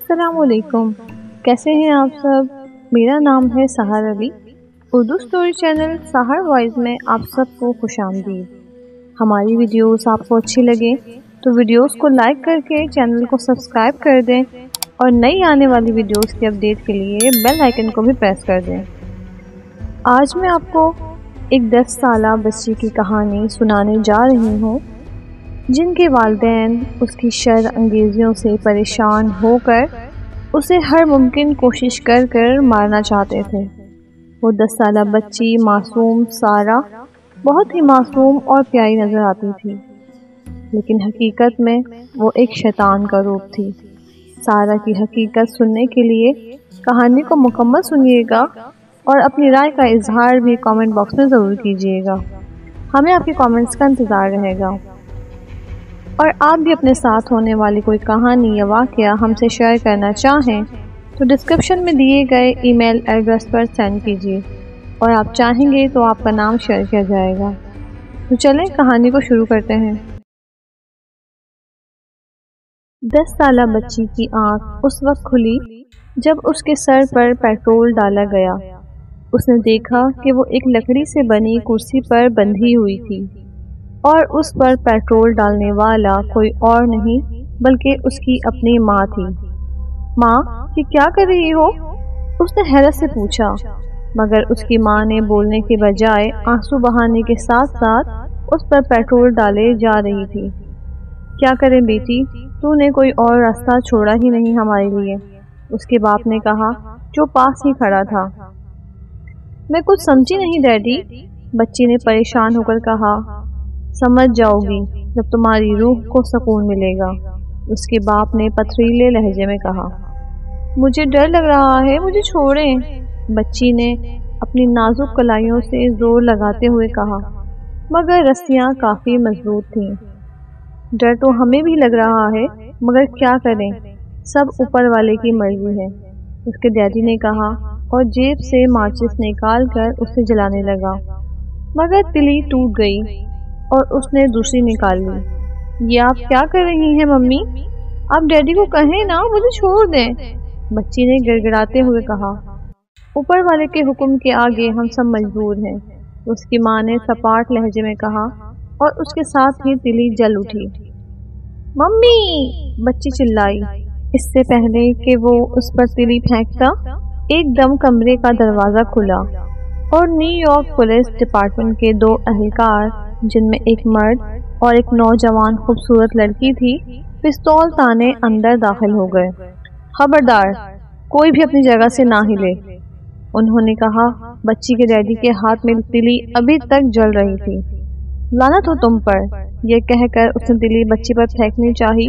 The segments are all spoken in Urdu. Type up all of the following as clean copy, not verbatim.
السلام علیکم، کیسے ہیں آپ سب؟ میرا نام ہے سحر علی۔ اردو سٹوری چینل سحر وائز میں آپ سب کو خوش آمدید۔ ہماری ویڈیوز آپ کو اچھی لگیں تو ویڈیوز کو لائک کر کے چینل کو سبسکرائب کر دیں اور نئی آنے والی ویڈیوز کی اپڈیٹ کے لیے بیل آئیکن کو بھی پریس کر دیں۔ آج میں آپ کو ایک 10 سالہ بچی کی کہانی سنانے جا رہی ہوں جن کے والدین اس کی شر انگیزیوں سے پریشان ہو کر اسے ہر ممکن کوشش کر مارنا چاہتے تھے۔ وہ 10 سالہ بچی معصوم سارہ بہت ہی معصوم اور پیاری نظر آتی تھی، لیکن حقیقت میں وہ ایک شیطان کا روپ تھی۔ سارہ کی حقیقت سننے کے لیے کہانی کو مکمل سنیے گا اور اپنی رائے کا اظہار بھی کامنٹ باکس میں ضرور کیجیے گا۔ ہمیں آپ کے کامنٹس کا انتظار رہے گا، اور آپ بھی اپنے ساتھ ہونے والی کوئی کہانی یا واقعہ ہم سے شیئر کرنا چاہیں تو ڈسکرپشن میں دیے گئے ای میل ایڈریس پر سینڈ کیجیے، اور آپ چاہیں گے تو آپ کا نام شیئر کیا جائے گا۔ تو چلیں کہانی کو شروع کرتے ہیں۔ 10 سالہ بچی کی آنکھ اس وقت کھلی جب اس کے سر پر پیٹرول ڈالا گیا۔ اس نے دیکھا کہ وہ ایک لکڑی سے بنی کرسی پر بندھی ہوئی تھی، اور اس پر پیٹرول ڈالنے والا کوئی اور نہیں بلکہ اس کی اپنی ماں تھی۔ ماں، یہ کیا کر رہی ہو؟ اس نے حیرت سے پوچھا، مگر اس کی ماں نے بولنے کے بجائے آنسو بہانے کے ساتھ ساتھ اس پر پیٹرول ڈالے جا رہی تھی۔ کیا کریں بیٹی، تو نے کوئی اور راستہ چھوڑا ہی نہیں ہمارے لیے، اس کے باپ نے کہا جو پاس ہی کھڑا تھا۔ میں کچھ سمجھی نہیں ڈیڈی، بچی نے پریشان ہو کر کہا۔ سمجھ جاؤ گی جب تمہاری روح کو سکون ملے گا، اس کے باپ نے پتھریلے لہجے میں کہا۔ مجھے ڈر لگ رہا ہے، مجھے چھوڑیں، بچی نے اپنی نازک کلائیوں سے زور لگاتے ہوئے کہا، مگر رسیاں کافی مضبوط تھیں۔ ڈر تو ہمیں بھی لگ رہا ہے، مگر کیا کریں، سب اوپر والے کی مرضی ہے، اس کے ڈیڈی نے کہا، اور جیب سے ماچس نکال کر اسے جلانے لگا، مگر تلی ٹوٹ گئی اور اس نے دوسری نکال لی۔ یہ آپ کیا کر رہی ہیں ممی؟ آپ ڈیڈی کو کہیں نا مجھے چھوڑ دیں، بچی نے گڑگڑاتے ہوئے کہا۔ اوپر والے کے حکم کے آگے ہم سب مجبور ہیں، اس کی ماں نے سپاٹ لہجے میں کہا، اور اس کے ساتھ ہی تلی جل اٹھی۔ ممی، بچی چلائی۔ اس سے پہلے کہ وہ اس پر تلی پھینکتا، ایک دم کمرے کا دروازہ کھلا اور نیو یارک پولیس ڈپارٹمنٹ کے 2 اہلکار، جن میں ایک مرد اور ایک نوجوان خوبصورت لڑکی تھی، پستول تانے اندر داخل ہو گئے۔ خبردار، کوئی بھی اپنی جگہ سے نہ ہلے، انہوں نے کہا۔ بچی کے ڈیڈی کے ہاتھ میں تلی ابھی تک جل رہی تھی۔ لعنت ہو تم پر، یہ کہہ کر اس نے تلی بچی پر پھینکنی چاہی،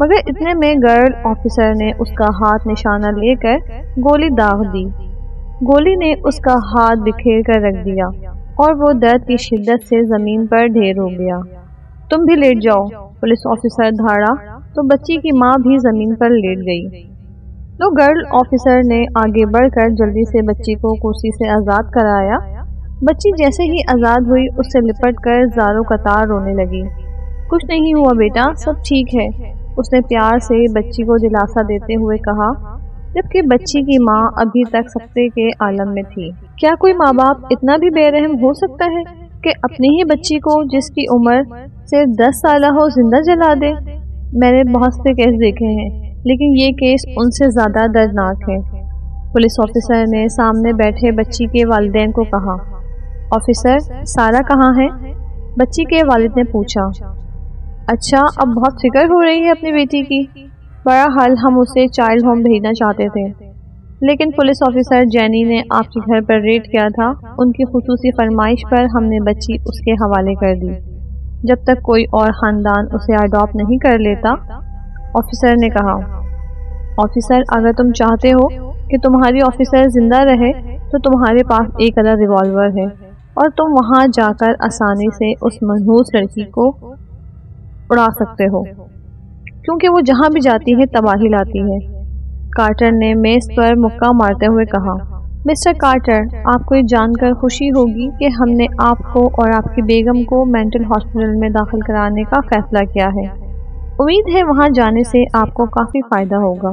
مگر اتنے میں گرل آفیسر نے اس کا ہاتھ نشانہ لے کر گولی داغ دی۔ گولی نے اس کا ہاتھ بکھیر کر رکھ دیا اور وہ درد کی شدت سے زمین پر ڈھیر ہو گیا۔ تم بھی لیٹ جاؤ، پولیس آفیسر دھاڑا تو بچی کی ماں بھی زمین پر لیٹ گئی۔ تو گرل آفیسر نے آگے بڑھ کر جلدی سے بچی کو کرسی سے آزاد کرایا۔ بچی جیسے ہی آزاد ہوئی اس سے لپٹ کر زاروں قطار رونے لگی۔ کچھ نہیں ہوا بیٹا، سب ٹھیک ہے، اس نے پیار سے بچی کو دلاسا دیتے ہوئے کہا، جبکہ بچی کی ماں ابھی تک سکتے کے عالم میں تھی۔ کیا کوئی ماں باپ اتنا بھی بے رحم ہو سکتا ہے کہ اپنی ہی بچی کو جس کی عمر صرف 10 سالہ ہو زندہ جلا دے؟ میں نے بہت سے کیس دیکھے ہیں، لیکن یہ کیس ان سے زیادہ دردناک ہے۔ پولیس آفیسر نے سامنے بیٹھے بچی کے والدین کو کہا۔ آفیسر، سارہ کہاں ہے؟ بچی کے والد نے پوچھا۔ اچھا، اب بہت فکر ہو رہی ہے اپنی بیٹی کی؟ بہرحال ہم اسے چائلڈ ہوم بھیجنا چاہتے تھے، لیکن پولیس آفیسر جینی نے آپ کے گھر پر ریڈ کیا تھا، ان کی خصوصی فرمائش پر ہم نے بچی اس کے حوالے کر دی، جب تک کوئی اور خاندان اسے اڈاپٹ نہیں کر لیتا، آفیسر نے کہا۔ آفیسر، اگر تم چاہتے ہو کہ تمہاری آفیسر زندہ رہے تو تمہارے پاس ایک عدد ریوالور ہے، اور تم وہاں جا کر آسانی سے اس منحوس لڑکی کو اڑا سکتے ہو، کیونکہ وہ جہاں بھی جاتی ہے تباہی لاتی ہے۔ کارٹر نے میز پر مکہ مارتے ہوئے کہا۔ مسٹر کارٹر، آپ کو یہ جان کر خوشی ہوگی کہ ہم نے آپ کو اور آپ کی بیگم کو مینٹل ہاسپٹل میں داخل کرانے کا فیصلہ کیا ہے۔ امید ہے وہاں جانے سے آپ کو کافی فائدہ ہوگا۔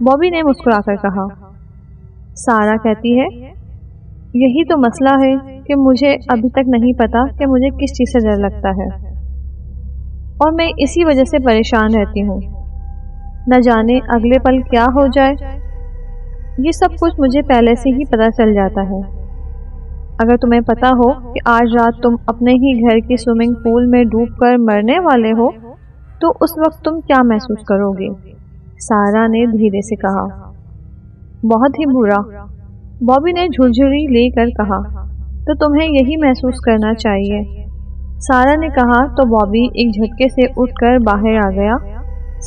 بابی نے مسکرا کر کہا۔ سارا کہتی ہے یہی تو مسئلہ ہے کہ مجھے ابھی تک نہیں پتا کہ مجھے کس چیز سے ڈر لگتا ہے، اور میں اسی وجہ سے پریشان رہتی ہوں، نہ جانے اگلے پل کیا ہو جائے۔ یہ سب کچھ مجھے پہلے سے ہی پتہ چل جاتا ہے۔ اگر تمہیں پتا ہو کہ آج رات تم اپنے ہی گھر کی سوئمنگ پول میں ڈوب کر مرنے والے ہو تو اس وقت تم کیا محسوس کرو گے؟ سارا نے دھیرے سے کہا۔ بہت ہی برا، بابی نے جھرجھری لے کر کہا۔ تو تمہیں یہی محسوس کرنا چاہیے، سارا نے کہا تو بابی ایک جھٹکے سے اٹھ کر باہر آ گیا۔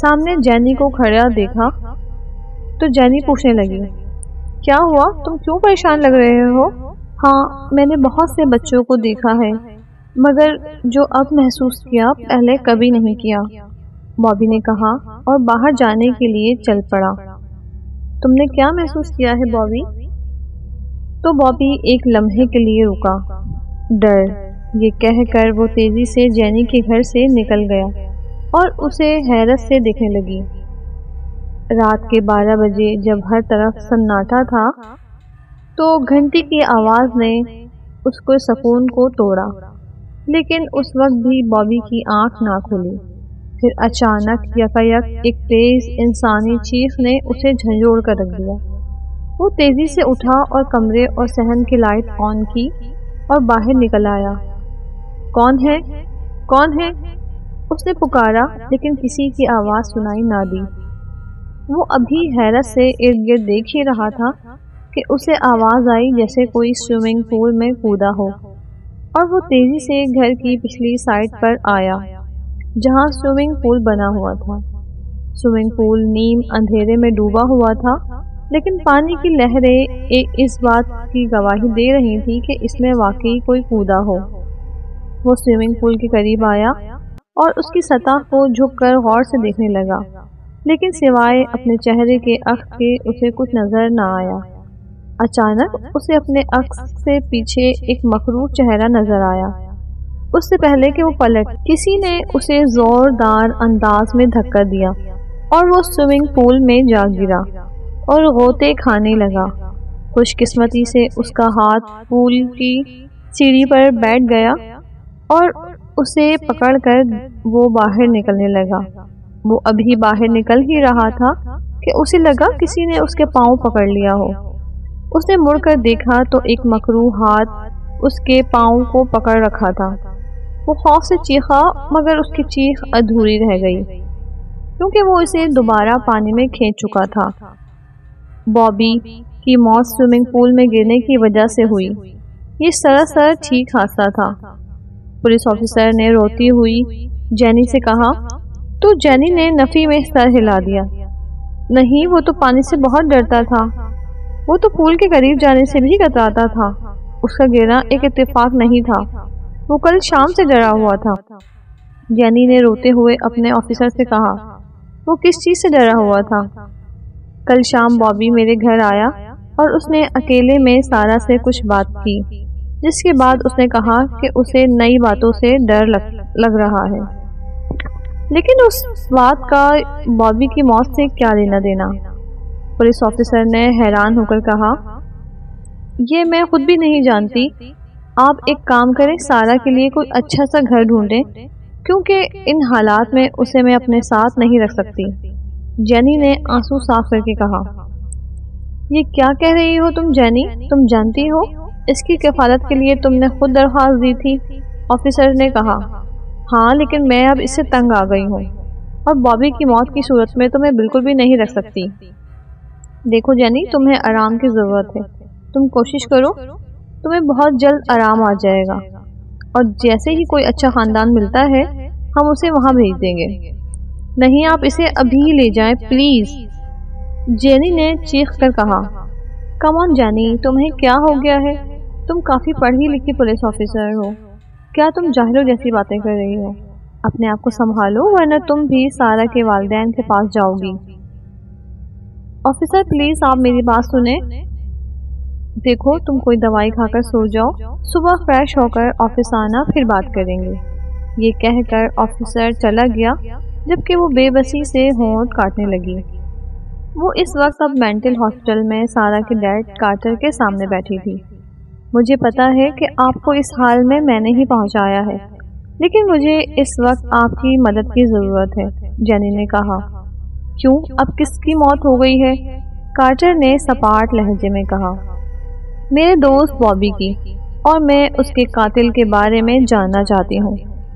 سامنے جینی کو کھڑا دیکھا تو جینی پوچھنے لگی، کیا ہوا؟ تم کیوں پریشان لگ رہے ہو؟ ہاں، میں نے بہت سے بچوں کو دیکھا ہے، مگر جو اب محسوس کیا پہلے کبھی نہیں کیا، بابی نے کہا اور باہر جانے کے لیے چل پڑا۔ تم نے کیا محسوس کیا ہے بابی؟ تو بابی ایک لمحے کے لیے رکا۔ ڈر، یہ کہہ کر وہ تیزی سے جینی کے گھر سے نکل گیا اور اسے حیرت سے دیکھنے لگی۔ رات کے 12 بجے جب ہر طرف سناٹا تھا تو گھنٹی کی آواز نے اس کو سکون کو توڑا، لیکن اس وقت بھی بابی کی آنکھ نہ کھلی۔ پھر اچانک یکایک ایک تیز انسانی چیخ نے اسے جھنجھوڑ کر رکھ دیا۔ وہ تیزی سے اٹھا اور کمرے اور صحن کی لائٹ آن کی اور باہر نکل آیا۔ کون ہے؟ کون ہے؟ اس نے پکارا، لیکن کسی کی آواز سنائی نہ دی۔ وہ ابھی حیرت سے ارد گرد دیکھ ہی رہا تھا کہ اسے آواز آئی جیسے کوئی سوئمنگ پول میں کودا ہو، اور وہ تیزی سے گھر کی پچھلی سائڈ پر آیا جہاں سوئمنگ پول بنا ہوا تھا۔ سوئمنگ پول نیم اندھیرے میں ڈوبا ہوا تھا، لیکن پانی کی لہریں اس بات کی گواہی دے رہی تھی کہ اس میں واقعی کوئی کودا ہو۔ وہ سوئمنگ پول کے قریب آیا اور اس کی سطح کو جھک کر غور سے دیکھنے لگا، لیکن سوائے اپنے چہرے کے عکس کے اسے کچھ نظر نہ آیا۔ اچانک اسے اپنے عکس سے پیچھے ایک مخروط چہرہ نظر آیا۔ اس سے پہلے کہ وہ پلٹ، کسی نے اسے زوردار انداز میں دھکا دیا اور وہ سوئمنگ پول میں جا گرا اور غوطے کھانے لگا۔ خوش قسمتی سے اس کا ہاتھ پول کی سیڑھی پر بیٹھ گیا اور اسے پکڑ کر وہ باہر نکلنے لگا۔ وہ ابھی باہر نکل ہی رہا تھا کہ اسے لگا کسی نے اس کے پاؤں پکڑ لیا ہو۔ اس نے مڑ کر دیکھا تو ایک مکروہ ہاتھ اس کے پاؤں کو پکڑ رکھا تھا۔ وہ خوف سے چیخا، مگر اس کی چیخ ادھوری رہ گئی کیونکہ وہ اسے دوبارہ پانی میں کھینچ چکا تھا۔ بابی کی موت سوئمنگ پول میں گرنے کی وجہ سے ہوئی۔ یہ سراسر ٹھیک حادثہ تھا۔ پولیس آفیسر نے روتی ہوئی جینی سے کہا، تو جینی نے نفی میں سر ہلا دیا۔ نہیں، وہ تو پانی سے بہت ڈرتا تھا، وہ تو پول کے قریب جانے سے بھی کتراتا تھا۔ اس کا گرنا ایک اتفاق نہیں تھا، وہ کل شام سے ڈرا ہوا تھا۔ جینی نے روتے ہوئے اپنے آفیسر سے کہا، وہ کس چیز سے ڈرا ہوا تھا؟ کل شام بابی میرے گھر آیا اور اس نے اکیلے میں سارا سے کچھ بات کی، جس کے بعد اس نے کہا کہ اسے نئی باتوں سے ڈر لگ رہا ہے، لیکن اس بات کا بابی کی موت سے کیا لینا دینا؟ پولیس آفیسر نے حیران ہو کر کہا، یہ میں خود بھی نہیں جانتی۔ آپ ایک کام کریں، سارا کے لیے کوئی اچھا سا گھر ڈھونڈیں، کیونکہ ان حالات میں اسے میں اپنے ساتھ نہیں رکھ سکتی۔ جینی نے آنسو صاف کر کے کہا، یہ کیا کہہ رہی ہو تم جینی؟ تم جانتی ہو اس کی کفالت کے لیے تم نے خود درخواست دی تھی۔ آفیسر نے کہا، ہاں، لیکن میں اب اس سے تنگ آ گئی ہوں اور بابی کی موت کی صورت میں تمہیں بالکل بھی نہیں رکھ سکتی۔ دیکھو جینی، تمہیں آرام کی ضرورت ہے، تم کوشش کرو، تمہیں بہت جلد آرام آ جائے گا، اور جیسے ہی کوئی اچھا خاندان ملتا ہے ہم اسے وہاں بھیج دیں گے۔ نہیں، آپ اسے ابھی لے جائیں پلیز، جینی نے چیخ کر کہا۔ کم آن جینی، تمہیں کیا ہو گیا ہے؟ تم کافی پڑھی لکھی پولیس آفیسر ہو، کیا تم جاہلوں جیسی باتیں کر رہی ہو؟ اپنے آپ کو سنبھالو، ورنہ تم بھی سارا کے والدین کے پاس جاؤ گی۔ آفیسر پلیز آپ میری بات سنیں، دیکھو تم کوئی دوائی کھا کر سو جاؤ، صبح فریش ہو کر آفس آنا، پھر بات کریں گے۔ یہ کہہ کر آفیسر چلا گیا، جبکہ وہ بے بسی سے ہونٹ کاٹنے لگی۔ وہ اس وقت اب مینٹل ہاسپٹل میں سارا کے ڈیڈ کارٹر کے سامنے بیٹھی تھی۔ مجھے پتا ہے کہ آپ کو اس حال میں نے ہی پہنچایا ہے، لیکن مجھے اس وقت آپ کی مدد کی ضرورت ہے، جینی نے کہا۔ کیوں، اب کس کی موت ہو گئی ہے؟ کارٹر نے سپاٹ لہجے میں کہا۔ میرے دوست بابی کی، اور میں اس کے قاتل کے بارے میں جاننا چاہتی ہوں،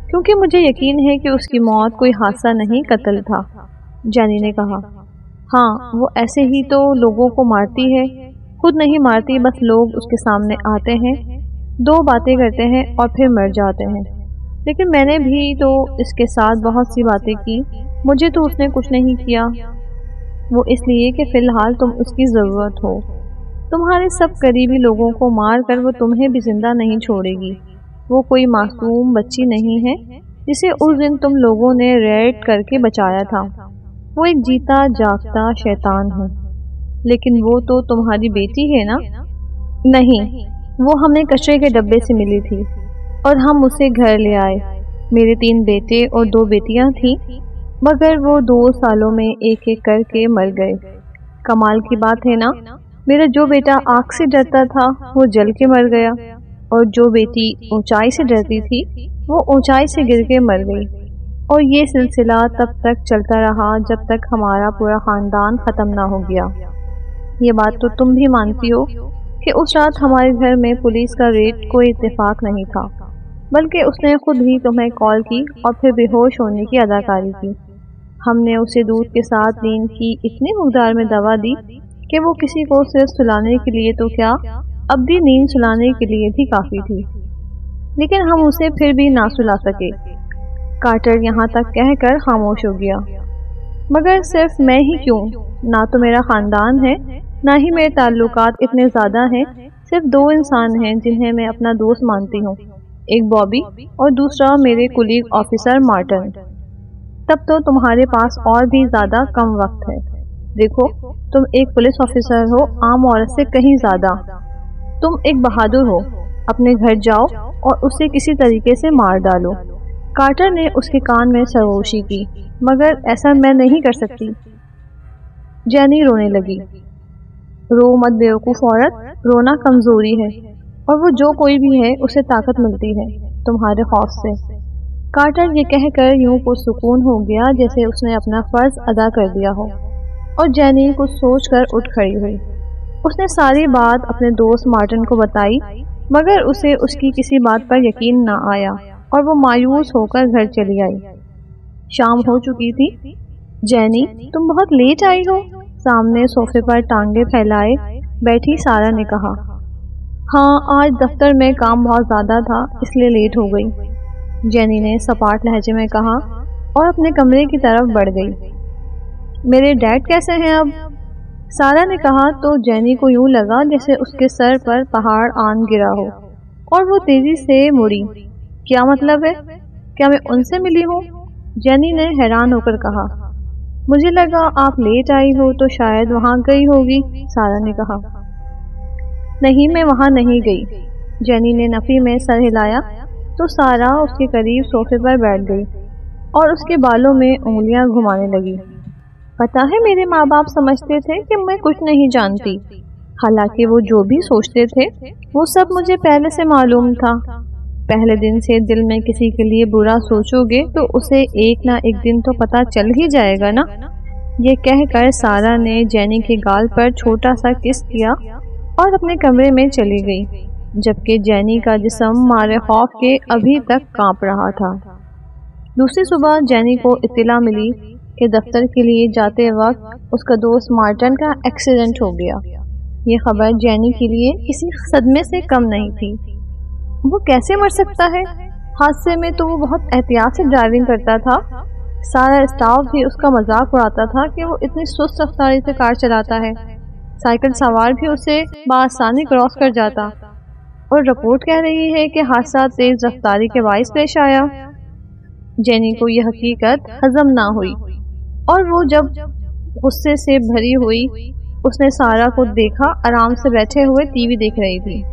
کیونکہ مجھے یقین ہے کہ اس کی موت کوئی حادثہ نہیں، قتل تھا، جینی نے کہا۔ ہاں، وہ ایسے ہی تو لوگوں کو مارتی ہے، خود نہیں مارتی، بس لوگ اس کے سامنے آتے ہیں، دو باتیں کرتے ہیں اور پھر مر جاتے ہیں۔ لیکن میں نے بھی تو اس کے ساتھ بہت سی باتیں کی، مجھے تو اس نے کچھ نہیں کیا۔ وہ اس لیے کہ فی الحال تم اس کی ضرورت ہو۔ تمہارے سب قریبی لوگوں کو مار کر وہ تمہیں بھی زندہ نہیں چھوڑے گی۔ وہ کوئی معصوم بچی نہیں ہے جسے اس دن تم لوگوں نے ریڈ کر کے بچایا تھا۔ وہ ایک جیتا جاگتا شیطان ہے۔ لیکن وہ تو تمہاری بیٹی ہے نا؟ نہیں، وہ ہمیں کچرے کے ڈبے سے ملی تھی اور ہم اسے گھر لے آئے۔ میرے 3 بیٹے اور 2 بیٹیاں تھیں، مگر وہ 2 سالوں میں ایک ایک کر کے مر گئے۔ کمال کی بات ہے نا، میرا جو بیٹا آگ سے ڈرتا تھا وہ جل کے مر گیا، اور جو بیٹی اونچائی سے ڈرتی تھی وہ اونچائی سے گر کے مر گئی۔ اور یہ سلسلہ تب تک چلتا رہا جب تک ہمارا پورا خاندان ختم نہ ہو گیا۔ یہ بات تو تم بھی مانتی ہو کہ اس رات ہمارے گھر میں پولیس کا ریڈ کوئی اتفاق نہیں تھا، بلکہ اس نے خود ہی تمہیں کال کی اور پھر بے ہوش ہونے کی اداکاری کی۔ ہم نے اسے دودھ کے ساتھ نیند کی اتنی مقدار میں دوا دی کہ وہ کسی کو صرف سلانے کے لیے تو کیا، اب بھی نیند سلانے کے لیے بھی کافی تھی، لیکن ہم اسے پھر بھی نہ سلا سکے۔ کارٹر یہاں تک کہہ کر خاموش ہو گیا۔ مگر صرف میں ہی کیوں؟ نہ تو میرا خاندان ہے، نہ ہی میرے تعلقات اتنے زیادہ ہیں، صرف 2 انسان ہیں جنہیں میں اپنا دوست مانتی ہوں، ایک بابی اور دوسرا میرے کولیگ آفیسر مارٹن۔ تب تو تمہارے پاس اور بھی زیادہ کم وقت ہے۔ دیکھو، تم ایک پولیس آفیسر ہو، عام عورت سے کہیں زیادہ۔ تم ایک بہادر ہو، اپنے گھر جاؤ اور اسے کسی طریقے سے مار ڈالو۔ کارٹر نے اس کے کان میں سرگوشی کی۔ مگر ایسا میں نہیں کر سکتی۔ جینی رونے لگی۔ رو مت بیوقوف عورت، رونا کمزوری ہے، اور وہ جو کوئی بھی ہے اسے طاقت ملتی ہے تمہارے خوف سے۔ کارٹر یہ کہہ کر یوں پرسکون ہو گیا جیسے اس نے اپنا فرض ادا کر دیا ہو، اور جینی کچھ سوچ کر اٹھ کھڑی ہوئی۔ اس نے ساری بات اپنے دوست مارٹن کو بتائی، مگر اسے اس کی کسی بات پر یقین نہ آیا اور وہ مایوس ہو کر گھر چلی آئی۔ شام ہو چکی تھی۔ جینی، تم بہت لیٹ آئی ہو، سامنے صوفے پر ٹانگیں پھیلائے بیٹھی سارا نے کہا۔ ہاں، آج دفتر میں کام بہت زیادہ تھا، اس لیے لیٹ ہو گئی، جینی نے سپاٹ لہجے میں کہا اور اپنے کمرے کی طرف بڑھ گئی۔ میرے ڈیڈ کیسے ہیں اب؟ سارا نے کہا تو جینی کو یوں لگا جیسے اس کے سر پر پہاڑ آن گرا ہو، اور وہ تیزی سے مڑی۔ کیا مطلب ہے؟ کیا میں ان سے ملی ہوں؟ جینی نے حیران ہو کر کہا۔ مجھے لگا آپ لیٹ آئی ہو تو شاید وہاں گئی ہوگی، سارا نے کہا۔ نہیں، میں وہاں نہیں گئی، جینی نے نفی میں سر ہلایا تو سارا اس کے قریب صوفے پر بیٹھ گئی اور اس کے بالوں میں انگلیاں گھمانے لگی۔ پتا ہے، میرے ماں باپ سمجھتے تھے کہ میں کچھ نہیں جانتی، حالانکہ وہ جو بھی سوچتے تھے وہ سب مجھے پہلے سے معلوم تھا۔ پہلے دن سے دل میں کسی کے لیے برا سوچو گے تو اسے ایک نہ ایک دن تو پتہ چل ہی جائے گا نا۔ یہ کہہ کر سارا نے جینی کے گال پر چھوٹا سا کس کیا اور اپنے کمرے میں چلی گئی، جبکہ جینی کا جسم مارے خوف کے ابھی تک کانپ رہا تھا۔ دوسری صبح جینی کو اطلاع ملی کہ دفتر کے لیے جاتے وقت اس کا دوست مارٹن کا ایکسیڈنٹ ہو گیا۔ یہ خبر جینی کے لیے کسی صدمے سے کم نہیں تھی۔ وہ کیسے مر سکتا ہے؟ حادثے میں تو وہ بہت احتیاط سے ڈرائیونگ کرتا تھا، سارا اسٹاف بھی اس کا مذاق اڑاتا تھا کہ وہ اتنی سست رفتاری سے کار چلاتا ہے، سائیکل سوار بھی اسے بآسانی کراس کر جاتا، اور رپورٹ کہہ رہی ہے کہ حادثہ تیز رفتاری کے باعث پیش آیا۔ جینی کو یہ حقیقت ہضم نہ ہوئی، اور وہ جب غصے سے بھری ہوئی اس نے سارا کو دیکھا آرام سے بیٹھے ہوئے ٹی وی دیکھ رہی تھی۔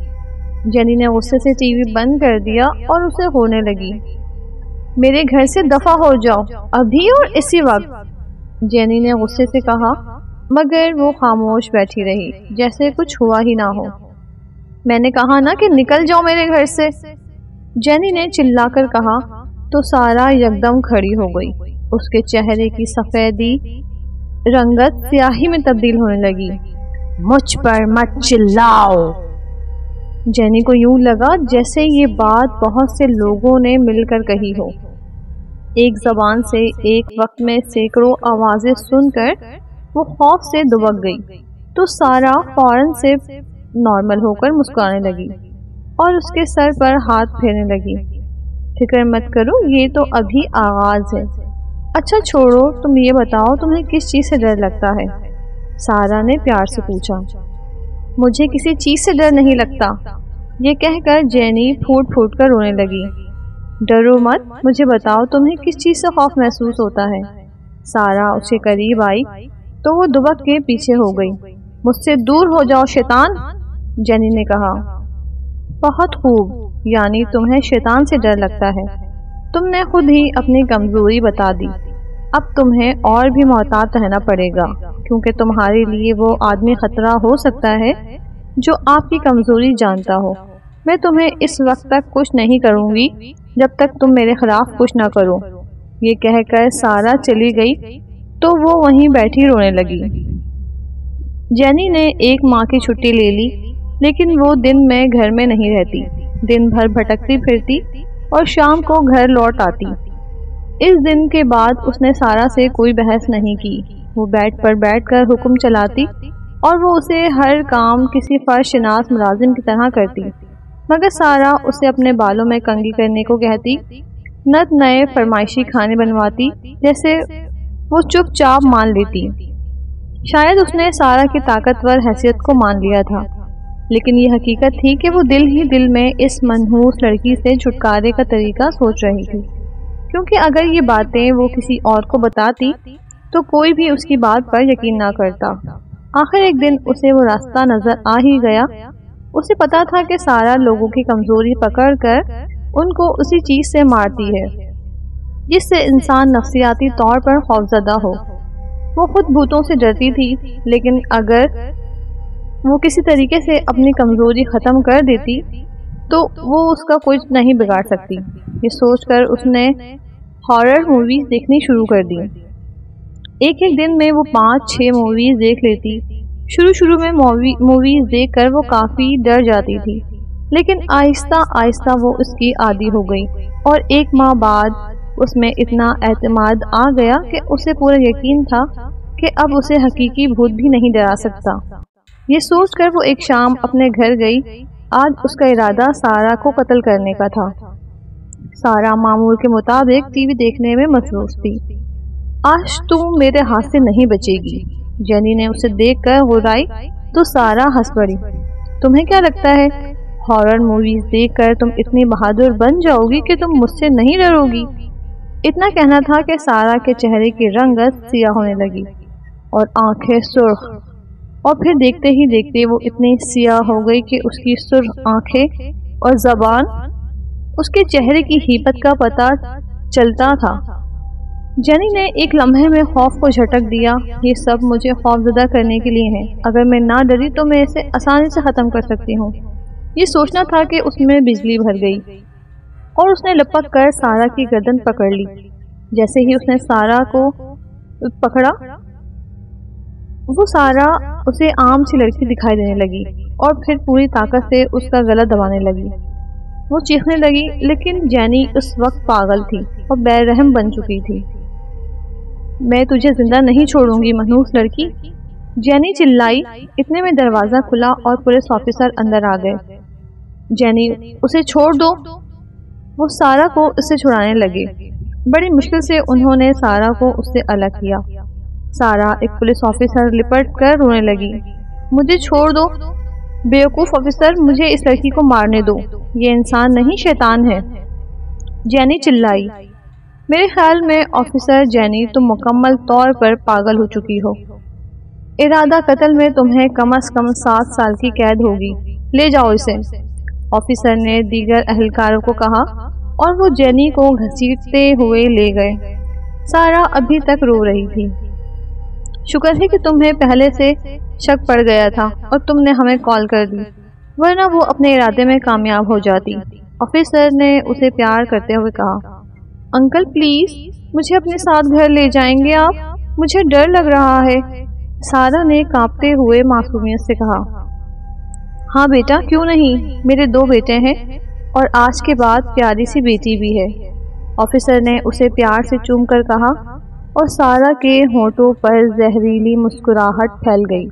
جینی نے غصے سے ٹی وی بند کر دیا اور اسے ہونے لگی۔ میرے گھر سے دفع ہو جاؤ، ابھی اور اسی وقت، جینی نے غصے سے کہا۔ مگر وہ خاموش بیٹھی رہی جیسے کچھ ہوا ہی نہ ہو۔ میں نے کہا نا کہ نکل جاؤ میرے گھر سے، جینی نے چلا کر کہا تو سارا یکدم کھڑی ہو گئی۔ اس کے چہرے کی سفیدی رنگت سیاہی میں تبدیل ہونے لگی۔ مجھ پر مت چلاؤ۔ جینی کو یوں لگا جیسے یہ بات بہت سے لوگوں نے مل کر کہی ہو۔ ایک زبان سے ایک وقت میں سینکڑوں آوازیں سن کر وہ خوف سے دبک گئی تو سارا فوراً سے نارمل ہو کر مسکرانے لگی اور اس کے سر پر ہاتھ پھیرنے لگی۔ فکر مت کرو، یہ تو ابھی آغاز ہے۔ اچھا چھوڑو، تم یہ بتاؤ تمہیں کس چیز سے ڈر لگتا ہے؟ سارا نے پیار سے پوچھا۔ مجھے کسی چیز سے ڈر نہیں لگتا، یہ کہہ کر جینی پھوٹ پھوٹ کر رونے لگی۔ ڈرو مت، مجھے بتاؤ تمہیں کس چیز سے خوف محسوس ہوتا ہے؟ سارا اس کے قریب آئی تو وہ دبک کے پیچھے ہو گئی۔ مجھ سے دور ہو جاؤ شیطان، جینی نے کہا۔ بہت خوب، یعنی تمہیں شیطان سے ڈر لگتا ہے۔ تم نے خود ہی اپنی کمزوری بتا دی۔ اب تمہیں اور بھی محتاط رہنا پڑے گا، کیونکہ تمہارے لیے وہ آدمی خطرہ ہو سکتا ہے جو آپ کی کمزوری جانتا ہو۔ میں تمہیں اس وقت تک کچھ نہیں کروں گی جب تک تم میرے خلاف کچھ نہ کرو۔ یہ کہہ کر سارا چلی گئی تو وہ وہیں بیٹھی رونے لگی۔ جینی نے ایک ماہ کی چھٹی لے لی، لیکن وہ دن میں گھر میں نہیں رہتی، دن بھر بھٹکتی پھرتی اور شام کو گھر لوٹ آتی۔ اس دن کے بعد اس نے سارا سے کوئی بحث نہیں کی۔ وہ بیڈ پر بیٹھ کر حکم چلاتی اور وہ اسے ہر کام کسی فرض شناس ملازم کی طرح کرتی، مگر سارا اسے اپنے بالوں میں کنگھی کرنے کو کہتی، نت نئے فرمائشی کھانے بنواتی جیسے وہ چپ چاپ مان لیتی۔ شاید اس نے سارا کی طاقتور حیثیت کو مان لیا تھا، لیکن یہ حقیقت تھی کہ وہ دل ہی دل میں اس منحوس لڑکی سے چھٹکارے کا طریقہ سوچ رہی تھی، کیونکہ اگر یہ باتیں وہ کسی اور کو بتاتی تو کوئی بھی اس کی بات پر یقین نہ کرتا۔ آخر ایک دن اسے وہ راستہ نظر آ ہی گیا۔ اسے پتا تھا کہ سارا لوگوں کی کمزوری پکڑ کر ان کو اسی چیز سے مارتی ہے جس سے انسان نفسیاتی طور پر خوفزدہ ہو۔ وہ خود بھوتوں سے ڈرتی تھی، لیکن اگر وہ کسی طریقے سے اپنی کمزوری ختم کر دیتی تو وہ اس کا کچھ نہیں بگاڑ سکتی۔ یہ سوچ کر اس نے ہارر موویز دیکھنی شروع کر دی۔ ایک دن میں وہ 5-6 موویز دیکھ لیتی۔ شروع میں موویز دیکھ کر وہ کافی ڈر جاتی تھی، لیکن آہستہ آہستہ وہ اس کی عادی ہو گئی اور 1 ماہ بعد اس میں اتنا اعتماد آ گیا کہ اسے پورا یقین تھا کہ اب اسے حقیقی بھوت بھی نہیں ڈرا سکتا۔ یہ سوچ کر وہ ایک شام اپنے گھر گئی۔ آج اس کا ارادہ سارا کو قتل کرنے کا تھا۔ سارا معمول کے مطابق ٹی وی دیکھنے میں مصروف تھی۔ آج تم میرے ہاتھ سے نہیں بچے گی، جینی نے اسے دیکھ کر غرائی تو سارا ہنس پڑی۔ تمہیں کیا لگتا ہے ہارر موویز دیکھ کر تم اتنی بہادر بن جاؤ گی کہ تم مجھ سے نہیں ڈرو گی؟ اتنا کہنا تھا کہ سارا کے چہرے کی رنگت سیاہ ہونے لگی اور آنکھیں سرخ، اور پھر دیکھتے ہی دیکھتے وہ اتنی سیاہ ہو گئی کہ اس کی سرخ آنکھیں اور زبان اس کے چہرے کی ہیبت کا پتہ چلتا تھا۔ جینی نے ایک لمحے میں خوف کو جھٹک دیا۔ یہ سب مجھے خوفزدہ کرنے کے لیے ہے، اگر میں نہ ڈری تو میں اسے آسانی سے ختم کر سکتی ہوں۔ یہ سوچنا تھا کہ اس میں بجلی بھر گئی اور اس نے لپک کر سارا کی گردن پکڑ لی۔ جیسے ہی اس نے سارا کو پکڑا، وہ سارا اسے عام سی لڑکی دکھائی دینے لگی اور پھر پوری طاقت سے اس کا گلا دبانے لگی۔ وہ چیخنے لگی، لیکن جینی اس وقت پاگل تھی اور بے رحم بن چکی تھی۔ میں تجھے زندہ نہیں چھوڑوں گی منحوس لڑکی، جینی چلائی۔ اتنے میں دروازہ کھلا اور پولیس آفیسر اندر آ گئے۔ جینی، اسے چھوڑ دو، وہ سارا کو اس سے چھڑانے لگے۔ بڑی مشکل سے انہوں نے سارا کو اس سے الگ کیا۔ سارا ایک پولیس آفیسر لپٹ کر رونے لگی۔ مجھے چھوڑ دو بیوقوف آفیسر، مجھے اس لڑکی کو مارنے دو، یہ انسان نہیں شیطان ہے، جینی چلائی۔ میرے خیال میں آفیسر جینی تم مکمل طور پر پاگل ہو چکی ہو۔ ارادہ قتل میں تمہیں کم از کم 7 سال کی قید ہوگی، لے جاؤ اسے، آفیسر نے دیگر اہلکاروں کو کہا اور وہ جینی کو گھسیٹتے ہوئے لے گئے۔ سارا ابھی تک رو رہی تھی۔ شکر ہے کہ تمہیں پہلے سے شک پڑ گیا تھا اور تم نے ہمیں کال کر دی، ورنہ وہ اپنے ارادے میں کامیاب ہو جاتی، آفیسر نے اسے پیار کرتے ہوئے کہا۔ انکل پلیز مجھے اپنے ساتھ گھر لے جائیں گے آپ؟ مجھے ڈر لگ رہا ہے، سارہ نے کانپتے ہوئے معصومیت سے کہا۔ ہاں بیٹا کیوں نہیں، میرے 2 بیٹے ہیں اور آج کے بعد پیاری سی بیٹی بھی ہے، آفیسر نے اسے پیار سے چوم کر کہا، اور سارہ کے ہونٹوں پر زہریلی مسکراہٹ پھیل گئی۔